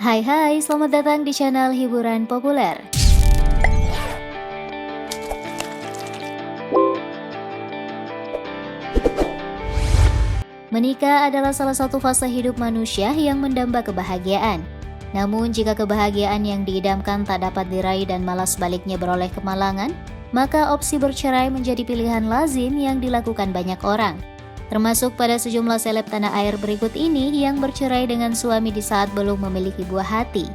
Hai, selamat datang di channel hiburan populer. Menikah adalah salah satu fase hidup manusia yang mendamba kebahagiaan. Namun jika kebahagiaan yang diidamkan tak dapat diraih dan malah sebaliknya beroleh kemalangan, maka opsi bercerai menjadi pilihan lazim yang dilakukan banyak orang. Termasuk pada sejumlah seleb tanah air berikut ini yang bercerai dengan suami di saat belum memiliki buah hati.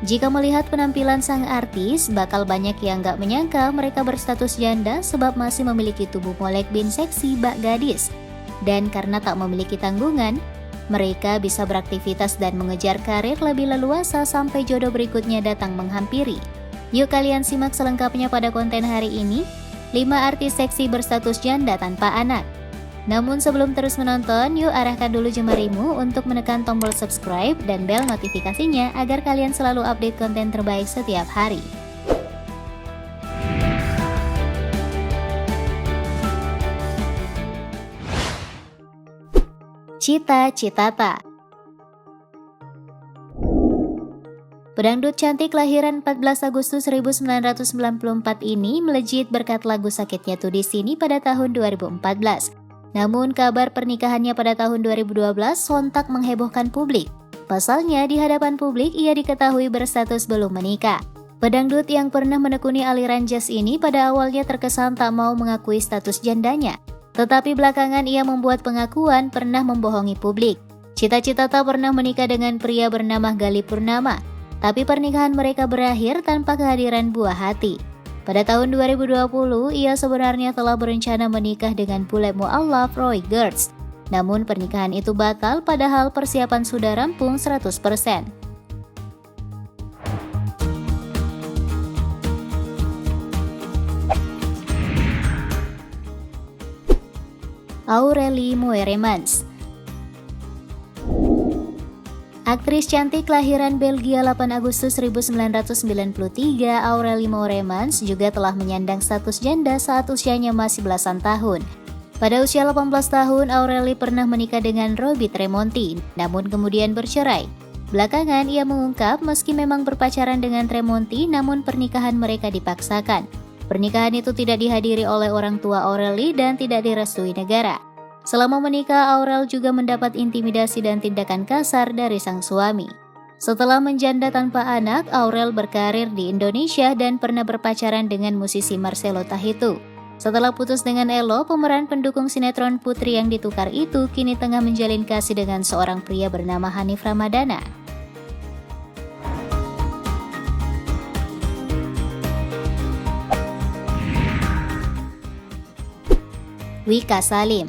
Jika melihat penampilan sang artis, bakal banyak yang gak menyangka mereka berstatus janda sebab masih memiliki tubuh molek bin seksi bak gadis. Dan karena tak memiliki tanggungan, mereka bisa beraktivitas dan mengejar karir lebih leluasa sampai jodoh berikutnya datang menghampiri. Yuk kalian simak selengkapnya pada konten hari ini, 5 artis seksi berstatus janda tanpa anak. Namun sebelum terus menonton, yuk arahkan dulu jemarimu untuk menekan tombol subscribe dan bel notifikasinya agar kalian selalu update konten terbaik setiap hari. Cita Citata. Pedangdut cantik kelahiran 14 Agustus 1994 ini melejit berkat lagu Sakitnya Tuh Di Sini pada tahun 2014. Namun kabar pernikahannya pada tahun 2012 sontak menghebohkan publik. Pasalnya di hadapan publik ia diketahui berstatus belum menikah. Pedangdut yang pernah menekuni aliran jazz ini pada awalnya terkesan tak mau mengakui status jandanya. Tetapi belakangan ia membuat pengakuan pernah membohongi publik. Cita Citata pernah menikah dengan pria bernama Gali Purnama. Tapi pernikahan mereka berakhir tanpa kehadiran buah hati. Pada tahun 2020, ia sebenarnya telah berencana menikah dengan bule mu'allaf Roy Gertz. Namun pernikahan itu batal padahal persiapan sudah rampung 100%. Aurelie Moeremans. Aktris cantik kelahiran Belgia 8 Agustus 1993, Aurelie Moeremans juga telah menyandang status janda saat usianya masih belasan tahun. Pada usia 18 tahun, Aurelie pernah menikah dengan Robby Tremonti, namun kemudian bercerai. Belakangan ia mengungkap meski memang berpacaran dengan Tremonti, namun pernikahan mereka dipaksakan. Pernikahan itu tidak dihadiri oleh orang tua Aurelie dan tidak direstui negara. Selama menikah, Aurel juga mendapat intimidasi dan tindakan kasar dari sang suami. Setelah menjanda tanpa anak, Aurel berkarir di Indonesia dan pernah berpacaran dengan musisi Marcelo Tahitu. Setelah putus dengan Elo, pemeran pendukung sinetron Putri yang ditukar itu kini tengah menjalin kasih dengan seorang pria bernama Hanif Ramadana. Wika Salim.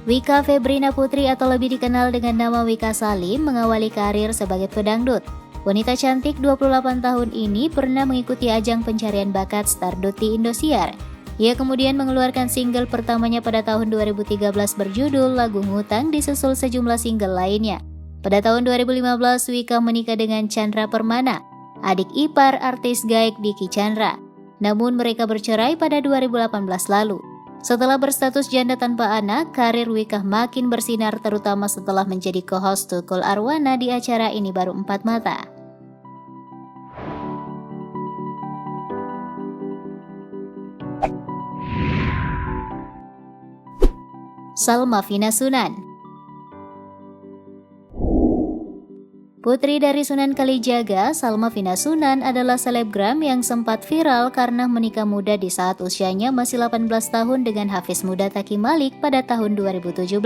Wika Febrina Putri atau lebih dikenal dengan nama Wika Salim mengawali karir sebagai pedangdut. Wanita cantik 28 tahun ini pernah mengikuti ajang pencarian bakat Stardut di Indosiar. Ia kemudian mengeluarkan single pertamanya pada tahun 2013 berjudul Lagu Ngutang disusul sejumlah single lainnya. Pada tahun 2015, Wika menikah dengan Chandra Permana, adik ipar artis Gaek Diki Chandra. Namun mereka bercerai pada 2018 lalu. Setelah berstatus janda tanpa anak, karir Wika makin bersinar terutama setelah menjadi co-host Tukul Arwana di acara Ini Baru Empat Mata. Salma Vina Sunan. Putri dari Sunan Kalijaga, Salma Vina Sunan adalah selebgram yang sempat viral karena menikah muda di saat usianya masih 18 tahun dengan Hafiz muda Taki Malik pada tahun 2017.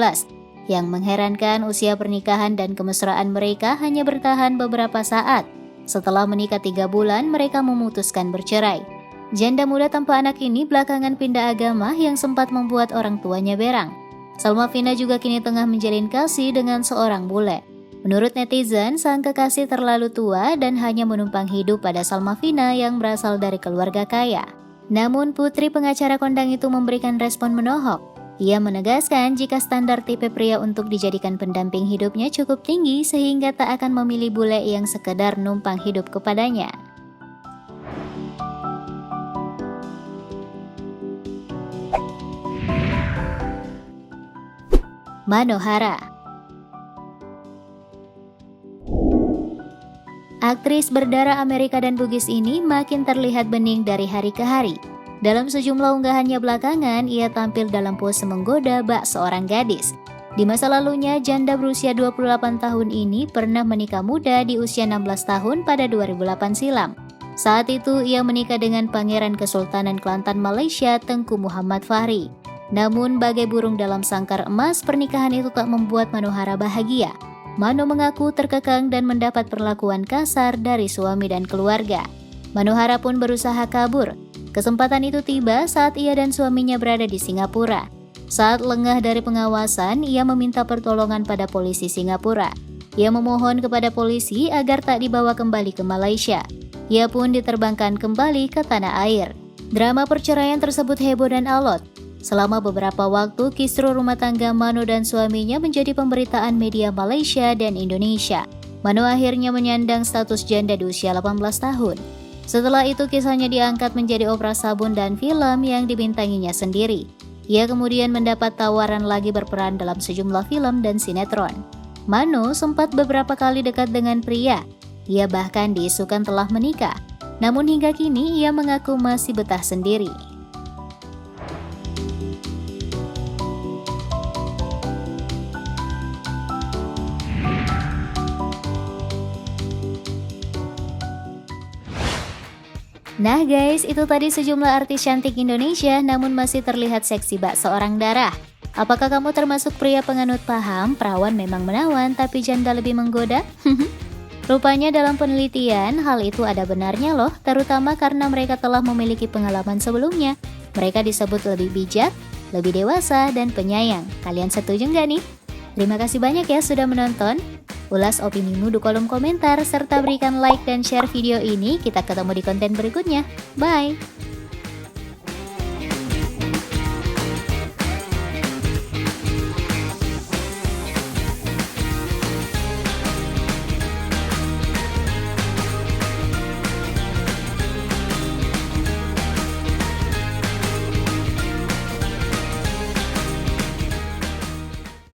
Yang mengherankan, usia pernikahan dan kemesraan mereka hanya bertahan beberapa saat. Setelah menikah 3 bulan, mereka memutuskan bercerai. Janda muda tanpa anak ini belakangan pindah agama yang sempat membuat orang tuanya berang. Salma Vina juga kini tengah menjalin kasih dengan seorang bule. Menurut netizen, sang kekasih terlalu tua dan hanya menumpang hidup pada Salma Vina yang berasal dari keluarga kaya. Namun putri pengacara kondang itu memberikan respon menohok. Ia menegaskan jika standar tipe pria untuk dijadikan pendamping hidupnya cukup tinggi sehingga tak akan memilih bule yang sekedar numpang hidup kepadanya. Manohara. Aktris berdarah Amerika dan Bugis ini makin terlihat bening dari hari ke hari. Dalam sejumlah unggahannya belakangan, ia tampil dalam pose menggoda bak seorang gadis. Di masa lalunya, janda berusia 28 tahun ini pernah menikah muda di usia 16 tahun pada 2008 silam. Saat itu, ia menikah dengan Pangeran Kesultanan Kelantan Malaysia, Tengku Muhammad Fahri. Namun, bagai burung dalam sangkar emas, pernikahan itu tak membuat Manohara bahagia. Mano mengaku terkekang dan mendapat perlakuan kasar dari suami dan keluarga. Manohara pun berusaha kabur. Kesempatan itu tiba saat ia dan suaminya berada di Singapura. Saat lengah dari pengawasan, ia meminta pertolongan pada polisi Singapura. Ia memohon kepada polisi agar tak dibawa kembali ke Malaysia. Ia pun diterbangkan kembali ke tanah air. Drama perceraian tersebut heboh dan alot. Selama beberapa waktu, kisruh rumah tangga Mano dan suaminya menjadi pemberitaan media Malaysia dan Indonesia. Mano akhirnya menyandang status janda di usia 18 tahun. Setelah itu, kisahnya diangkat menjadi opera sabun dan film yang dibintanginya sendiri. Ia kemudian mendapat tawaran lagi berperan dalam sejumlah film dan sinetron. Mano sempat beberapa kali dekat dengan pria. Ia bahkan diisukan telah menikah. Namun hingga kini ia mengaku masih betah sendiri. Nah guys, itu tadi sejumlah artis cantik Indonesia namun masih terlihat seksi bak seorang darah. Apakah kamu termasuk pria penganut paham perawan memang menawan tapi janda lebih menggoda? Rupanya dalam penelitian hal itu ada benarnya loh, terutama karena mereka telah memiliki pengalaman sebelumnya. Mereka disebut lebih bijak, lebih dewasa, dan penyayang. Kalian setuju nggak nih? Terima kasih banyak ya sudah menonton. Ulas opinimu di kolom komentar serta berikan like dan share video ini. Kita ketemu di konten berikutnya. Bye!